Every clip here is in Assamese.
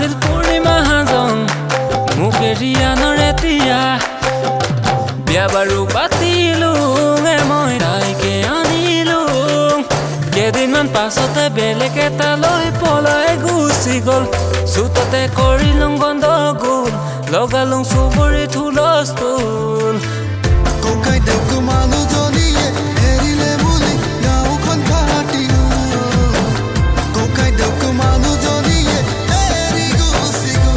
আছিল পূৰ্ণিমা হাজন মুকেৰিয়ানৰ এতিয়া বিয়া বাৰু পাতিলো মই তাইকে আনিলো কেইদিনমান পাছতে বেলেগ এটা লৈ পলাই গুচি গ'ল চুততে কৰিলো গণ্ডগোল লগালো চুবুৰী হুলস্থুল ককাই দেউক মানুহজনীয়ে এৰিলে বুলি গাঁওখন ফাটিলো ককাই দেউক মানুহজনীয়ে এৰি গুচি গ'ল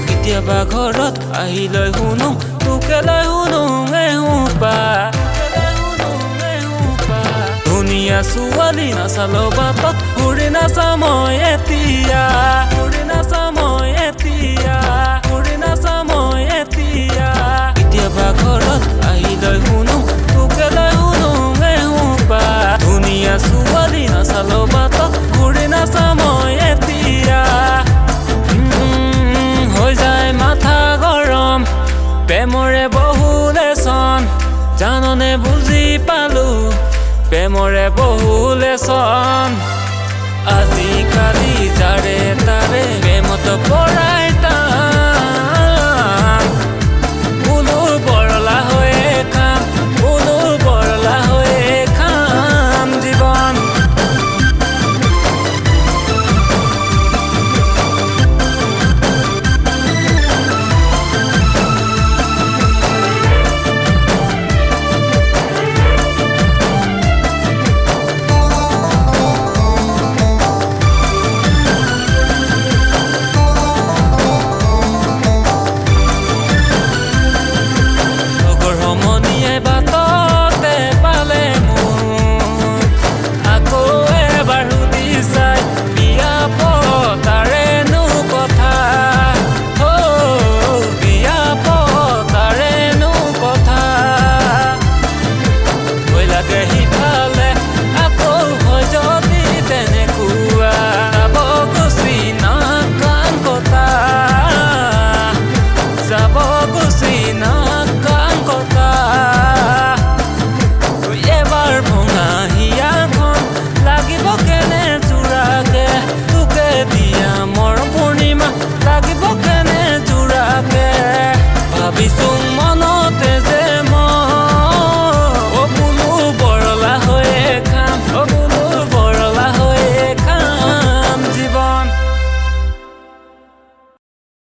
কেতিয়াবা ঘৰত আহিলৈ শুনো তোকে লৈ শুনো ধুনীয়া ছোৱালী নাচালো বাটত ঘূৰি নাচা মই এতিয়া কেতিয়াবা ঘৰত আহিলৈ শুনো তোকে লৈ শুনো ধুনীয়া ছোৱালী নাচালো বাটত ঘূৰি নাচা মই এতিয়া হৈ যায় মাথা গৰম প্ৰেমৰে বহুলেচন জাননে বুজি পালো প্ৰেমৰে বহুলেচন আজি